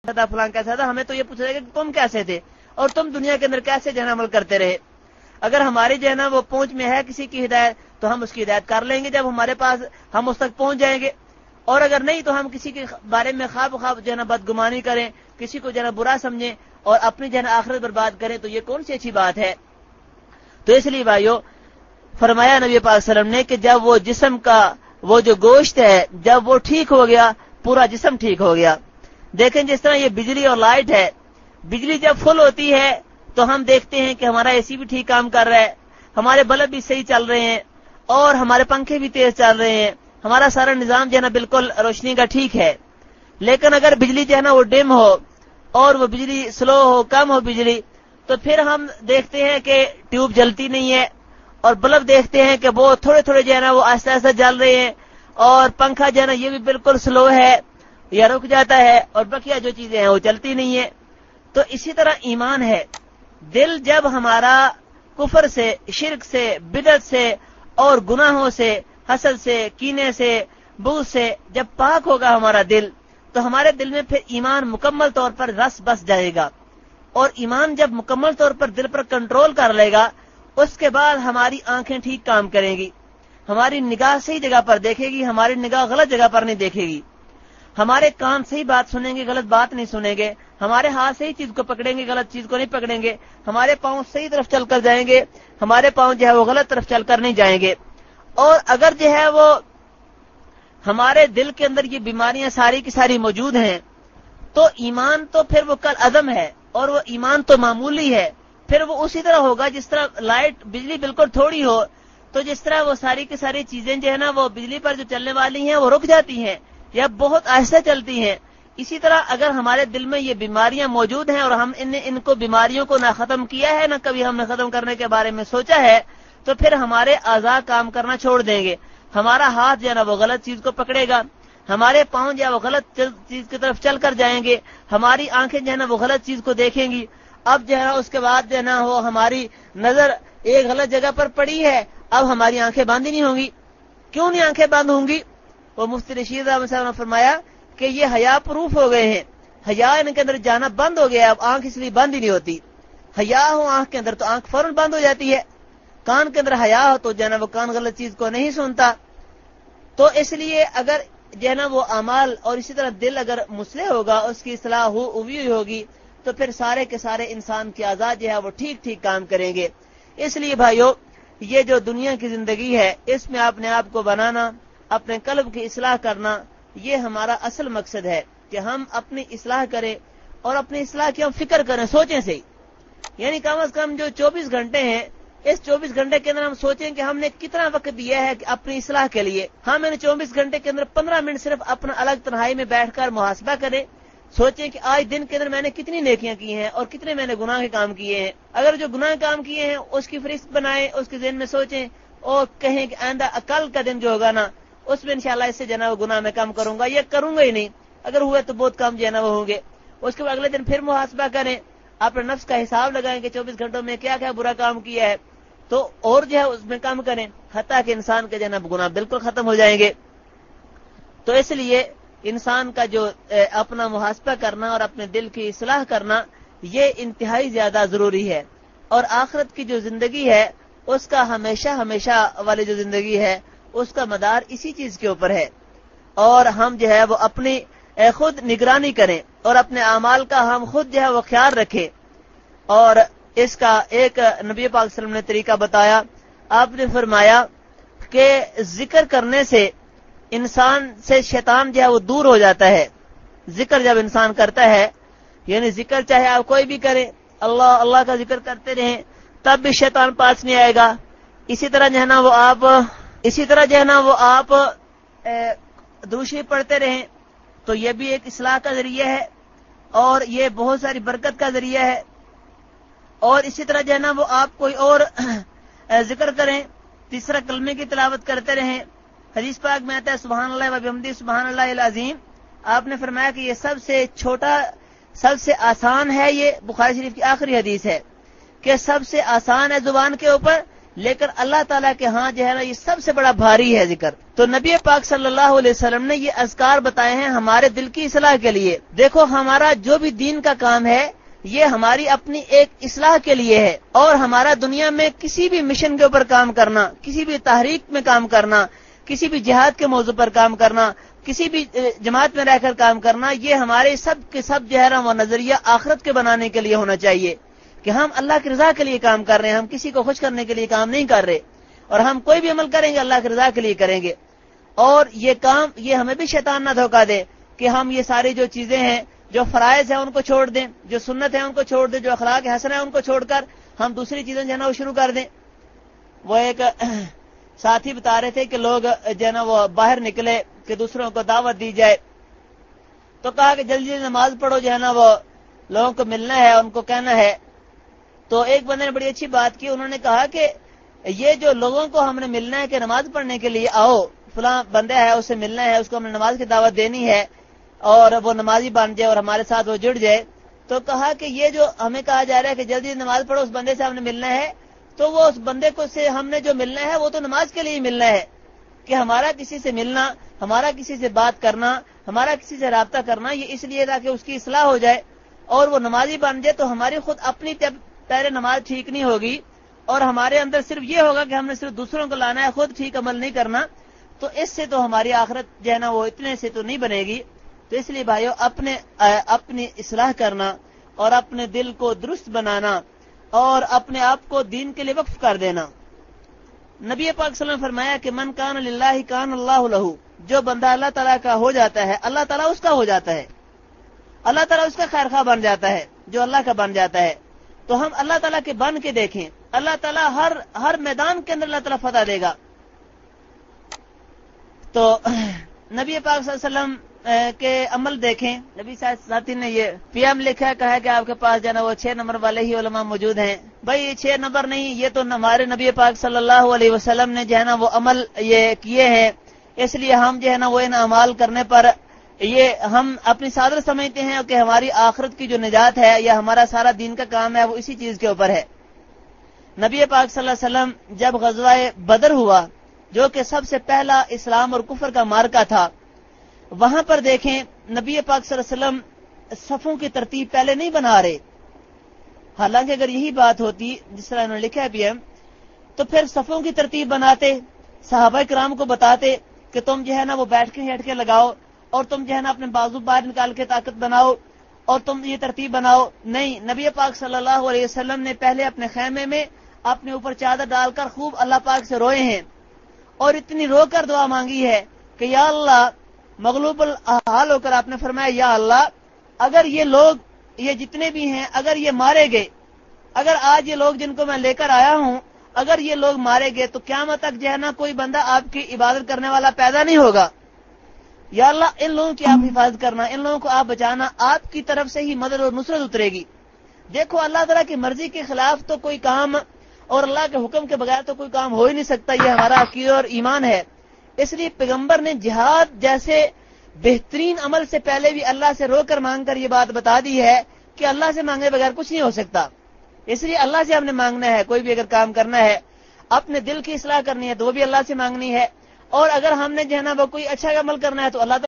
تھا فلاں کیسا تھا, ہمیں تو یہ پوچھا جائے گا کہ تم کیسے تھے اور تم دنیا کے اندر کیسے جو ہے عمل کرتے رہے. اگر ہماری جو ہے نا وہ پہنچ میں ہے کسی کی ہدایت تو ہم اس کی ہدایت کر لیں گے جب ہمارے پاس ہم اس تک پہنچ جائیں گے, اور اگر نہیں تو ہم کسی کے بارے میں خواب جو ہے نا بدگمانی کریں, کسی کو جو ہے نا برا سمجھیں اور اپنی جو ہے نا آخرت برباد کریں, تو یہ کون سی اچھی بات ہے. تو اس لیے بھائیو فرمایا نبی پاک صلی اللہ علیہ وسلم نے کہ جب وہ جسم کا وہ جو گوشت ہے جب وہ ٹھیک ہو گیا پورا جسم ٹھیک ہو گیا. دیکھیں جس طرح یہ بجلی اور لائٹ ہے, بجلی جب فل ہوتی ہے تو ہم دیکھتے ہیں کہ ہمارا اے سی بھی ٹھیک کام کر رہا ہے, ہمارے بلب بھی صحیح چل رہے ہیں اور ہمارے پنکھے بھی تیز چل رہے ہیں, ہمارا سارا نظام جو ہے نا بالکل روشنی کا ٹھیک ہے. لیکن اگر بجلی جو ہے نا وہ ڈم ہو اور وہ بجلی سلو ہو, کم ہو بجلی, تو پھر ہم دیکھتے ہیں کہ ٹیوب جلتی نہیں ہے, اور بلب دیکھتے ہیں کہ وہ تھوڑے تھوڑے جو ہے نا وہ آہستہ آہستہ جل رہے ہیں, اور پنکھا جو ہے نا یہ بھی بالکل سلو ہے یا رک جاتا ہے, اور بقیہ جو چیزیں ہیں وہ چلتی نہیں ہے. تو اسی طرح ایمان ہے, دل جب ہمارا کفر سے, شرک سے, بدعت سے اور گناہوں سے, حسد سے, کینے سے, بغض سے جب پاک ہوگا ہمارا دل, تو ہمارے دل میں پھر ایمان مکمل طور پر رس بس جائے گا, اور ایمان جب مکمل طور پر دل پر کنٹرول کر لے گا اس کے بعد ہماری آنکھیں ٹھیک کام کریں گی, ہماری نگاہ صحیح جگہ پر دیکھے گی, ہماری نگاہ غلط جگہ پر نہیں دیکھے گی, ہمارے کان صحیح بات سنیں گے, غلط بات نہیں سنیں گے, ہمارے ہاتھ صحیح چیز کو پکڑیں گے, غلط چیز کو نہیں پکڑیں گے, ہمارے پاؤں صحیح طرف چل کر جائیں گے, ہمارے پاؤں جو ہے وہ غلط طرف چل کر نہیں جائیں گے. اور اگر جو ہے وہ ہمارے دل کے اندر یہ بیماریاں ساری کی ساری موجود ہیں تو ایمان تو پھر وہ کل عدم ہے, اور وہ ایمان تو معمولی ہے, پھر وہ اسی طرح ہوگا جس طرح لائٹ بجلی بالکل تھوڑی ہو تو جس طرح وہ ساری کی ساری چیزیں جو ہے نا وہ بجلی پر جو چلنے والی ہیں وہ رک جاتی ہیں یا بہت آہستہ چلتی ہیں, اسی طرح اگر ہمارے دل میں یہ بیماریاں موجود ہیں اور ہم ان کو بیماریوں کو نہ ختم کیا ہے, نہ کبھی ہم نے ختم کرنے کے بارے میں سوچا ہے, تو پھر ہمارے اعضاء کام کرنا چھوڑ دیں گے, ہمارا ہاتھ جو ہے نا وہ غلط چیز کو پکڑے گا, ہمارے پاؤں جو ہے وہ غلط چیز کی طرف چل کر جائیں گے, ہماری آنکھیں جو ہے نا وہ غلط چیز کو دیکھیں گی. اب جو ہے نا اس کے بعد جو ہے نا وہ ہماری نظر ایک غلط جگہ پر پڑی ہے, اب ہماری آنکھیں بند ہی نہیں ہوں گی. کیوں نہیں آنکھیں بند ہوں گی؟ وہ مفتی رشید احمد صاحب نے فرمایا کہ یہ حیا پروف ہو گئے ہیں, حیا ان کے اندر جانا بند ہو گیا, اب آنکھ اس لیے بند ہی نہیں ہوتی. حیا ہو آنکھ کے اندر تو آنکھ فوراً بند ہو جاتی ہے, کان کے اندر حیا ہو تو جو ہے نا وہ کان غلط چیز کو نہیں سنتا. تو اس لیے اگر جو ہے نا وہ اعمال اور اسی طرح دل اگر مصلح ہوگا, اس کی اصلاح ہوئی ہوگی, تو پھر سارے کے سارے انسان کی آزاد جو ہے وہ ٹھیک ٹھیک کام کریں گے. اس لیے بھائیو یہ جو دنیا کی زندگی ہے اس میں اپنے آپ کو بنانا, اپنے قلب کی اصلاح کرنا, یہ ہمارا اصل مقصد ہے کہ ہم اپنی اصلاح کریں اور اپنی اصلاح کی ہم فکر کریں, سوچیں سے, یعنی کم از کم جو 24 گھنٹے ہیں اس 24 گھنٹے کے اندر ہم سوچیں کہ ہم نے کتنا وقت دیا ہے اپنی اصلاح کے لیے. ہم ان 24 گھنٹے کے اندر 15 منٹ صرف اپنا الگ تنہائی میں بیٹھ کر محاسبہ کریں, سوچیں کہ آج دن کے اندر میں نے کتنی نیکیاں کی ہیں اور کتنے میں نے گناہ کے کام کیے ہیں. اگر جو گناہ کام کیے ہیں اس کی فہرست بنائیں, اس کے ذہن میں سوچیں اور کہیں کہ آئندہ کل کا دن جو ہوگا نا اس میں انشاءاللہ اس سے جو ہے نا وہ گناہ میں کم کروں گا, یہ کروں گا ہی نہیں, اگر ہوئے تو بہت کم جو ہے نا وہ ہوں گے. اس کے بعد اگلے دن پھر محاسبہ کریں, اپنے نفس کا حساب لگائیں کہ 24 گھنٹوں میں کیا کیا برا کام کیا ہے, تو اور جو ہے اس میں کم کریں, حتیٰ کہ انسان کے جو ہے نا گناہ بالکل ختم ہو جائیں گے. تو اس لیے انسان کا جو اپنا محاسبہ کرنا اور اپنے دل کی اصلاح کرنا یہ انتہائی زیادہ ضروری ہے. اور آخرت کی جو زندگی ہے اس کا ہمیشہ ہمیشہ والی جو زندگی ہے اس کا مدار اسی چیز کے اوپر ہے, اور ہم جو ہے وہ اپنی خود نگرانی کریں اور اپنے اعمال کا ہم خود جو ہے وہ خیال رکھیں. اور اس کا ایک نبی پاک صلی اللہ علیہ وسلم نے طریقہ بتایا, آپ نے فرمایا کہ ذکر کرنے سے انسان سے شیطان جو ہے وہ دور ہو جاتا ہے. ذکر جب انسان کرتا ہے, یعنی ذکر چاہے آپ کوئی بھی کریں, اللہ اللہ کا ذکر کرتے رہیں, تب بھی شیطان پاس نہیں آئے گا. اسی طرح جو ہے نا وہ آپ درود شریف پڑھتے رہیں تو یہ بھی ایک اصلاح کا ذریعہ ہے اور یہ بہت ساری برکت کا ذریعہ ہے. اور اسی طرح جو ہے نا وہ آپ کوئی اور ذکر کریں, تیسرا کلمے کی تلاوت کرتے رہیں. حدیث پاک میں آتا ہے سبحان اللہ و بحمدہ سبحان اللہ العظیم, آپ نے فرمایا کہ یہ سب سے چھوٹا سب سے آسان ہے, یہ بخاری شریف کی آخری حدیث ہے کہ سب سے آسان ہے زبان کے اوپر لیکن اللہ تعالیٰ کے ہاں جو ہے نا یہ سب سے بڑا بھاری ہے ذکر. تو نبی پاک صلی اللہ علیہ وسلم نے یہ اذکار بتائے ہیں ہمارے دل کی اصلاح کے لیے. دیکھو ہمارا جو بھی دین کا کام ہے یہ ہماری اپنی ایک اصلاح کے لیے ہے، اور ہمارا دنیا میں کسی بھی مشن کے اوپر کام کرنا، کسی بھی تحریک میں کام کرنا، کسی بھی جہاد کے موضوع پر کام کرنا، کسی بھی جماعت میں رہ کر کام کرنا، یہ ہمارے سب کے سب جو ہے نا وہ نظریہ آخرت کے بنانے کے لیے ہونا چاہیے کہ ہم اللہ کی رضا کے لیے کام کر رہے ہیں، ہم کسی کو خوش کرنے کے لیے کام نہیں کر رہے، اور ہم کوئی بھی عمل کریں گے اللہ کی رضا کے لیے کریں گے. اور یہ کام یہ ہمیں بھی شیطان نہ دھوکہ دے کہ ہم یہ ساری جو چیزیں ہیں، جو فرائض ہیں ان کو چھوڑ دیں، جو سنت ہیں ان کو چھوڑ دیں، جو اخلاق حسنہ ہیں ان کو چھوڑ کر ہم دوسری چیزیں جو ہے نا وہ شروع کر دیں. وہ ایک ساتھی بتا رہے تھے کہ لوگ جو ہے نا وہ باہر نکلے کہ دوسروں کو دعوت دی جائے، تو کہا کہ جلدی جلدی نماز پڑھو، جو ہے نا وہ لوگوں کو ملنا ہے، ان کو کہنا ہے. تو ایک بندے نے بڑی اچھی بات کی، انہوں نے کہا کہ یہ جو لوگوں کو ہم نے ملنا ہے کہ نماز پڑھنے کے لیے آؤ، فلاں بندہ ہے اسے ملنا ہے، اس کو ہم نے نماز کی دعوت دینی ہے اور وہ نمازی بن جائے اور ہمارے ساتھ وہ جڑ جائے. تو کہا کہ یہ جو ہمیں کہا جا رہا ہے کہ جلدی نماز پڑھو، اس بندے سے ہم نے ملنا ہے، تو وہ اس بندے کو سے ہم نے جو ملنا ہے وہ تو نماز کے لیے ہی ملنا ہے، کہ ہمارا کسی سے ملنا، ہمارا کسی سے بات کرنا، ہمارا کسی سے رابطہ کرنا یہ اس لیے تاکہ اس کی اصلاح ہو جائے اور وہ نمازی بن جائے. تو ہماری خود اپنی پہلے نماز ٹھیک نہیں ہوگی اور ہمارے اندر صرف یہ ہوگا کہ ہم نے صرف دوسروں کو لانا ہے، خود ٹھیک عمل نہیں کرنا، تو اس سے تو ہماری آخرت جو ہے نا وہ اتنے سے تو نہیں بنے گی. تو اس لیے بھائیو اپنی اصلاح کرنا اور اپنے دل کو درست بنانا اور اپنے آپ کو دین کے لیے وقف کر دینا. نبی پاک صلی اللہ علیہ وسلم نے فرمایا کہ من کان للہ کان اللہ لہ، جو بندہ اللہ تعالیٰ کا ہو جاتا ہے اللہ تعالیٰ اس کا ہو جاتا ہے، اللہ تعالیٰ اس کا خیر خواہ بن جاتا ہے جو اللہ کا بن جاتا ہے. تو ہم اللہ تعالیٰ کے بن کے دیکھیں، اللہ تعالیٰ ہر میدان کے اندر اللہ تعالیٰ فتح دے گا. تو نبی پاک صلی اللہ علیہ وسلم کے عمل دیکھیں. نبی ساتھی نے یہ PM لکھا ہے، کہا ہے کہ آپ کے پاس جو ہے نا وہ 6 نمبر والے ہی علماء موجود ہیں. بھائی یہ 6 نمبر نہیں، یہ تو ہمارے نبی پاک صلی اللہ علیہ وسلم نے جو ہے نا وہ عمل یہ کیے ہیں، اس لیے ہم جو ہے نا وہ ان اعمال کرنے پر یہ ہم اپنی صادر سمجھتے ہیں کہ ہماری آخرت کی جو نجات ہے یا ہمارا سارا دین کا کام ہے وہ اسی چیز کے اوپر ہے. نبی پاک صلی اللہ علیہ وسلم جب غزوہ بدر ہوا جو کہ سب سے پہلا اسلام اور کفر کا مارکہ تھا، وہاں پر دیکھیں نبی پاک صلی اللہ علیہ وسلم صفوں کی ترتیب پہلے نہیں بنا رہے. حالانکہ اگر یہی بات ہوتی جس طرح انہوں نے لکھا ہے PM، تو پھر صفوں کی ترتیب بناتے، صحابہ کرام کو بتاتے کہ تم جو ہے نا وہ بیٹھ کے لگاؤ اور تم جو ہے نا اپنے بازو باہر نکال کے طاقت بناؤ اور تم یہ ترتیب بناؤ. نہیں، نبی پاک صلی اللہ علیہ وسلم نے پہلے اپنے خیمے میں اپنے اوپر چادر ڈال کر خوب اللہ پاک سے روئے ہیں اور اتنی رو کر دعا مانگی ہے کہ یا اللہ، مغلوب الحال ہو کر آپ نے فرمایا یا اللہ اگر یہ لوگ یہ جتنے بھی ہیں اگر یہ مارے گئے، اگر آج یہ لوگ جن کو میں لے کر آیا ہوں اگر یہ لوگ مارے گئے تو قیامت تک جو ہے نا کوئی بندہ آپ کی عبادت کرنے والا پیدا نہیں ہوگا. یا اللہ ان لوگوں کی آپ حفاظت کرنا، ان لوگوں کو آپ بچانا، آپ کی طرف سے ہی مدد اور نصرت اترے گی. دیکھو اللہ تعالیٰ کی مرضی کے خلاف تو کوئی کام اور اللہ کے حکم کے بغیر تو کوئی کام ہو ہی نہیں سکتا، یہ ہمارا عقیدہ اور ایمان ہے. اس لیے پیغمبر نے جہاد جیسے بہترین عمل سے پہلے بھی اللہ سے رو کر مانگ کر یہ بات بتا دی ہے کہ اللہ سے مانگے بغیر کچھ نہیں ہو سکتا. اس لیے اللہ سے ہم نے مانگنا ہے، کوئی بھی اگر کام کرنا ہے، اپنے دل کی اصلاح کرنی ہے تو وہ بھی اللہ سے مانگنی ہے، اور اگر ہم نے جو ہے نا وہ کوئی اچھا عمل کرنا ہے تو اللہ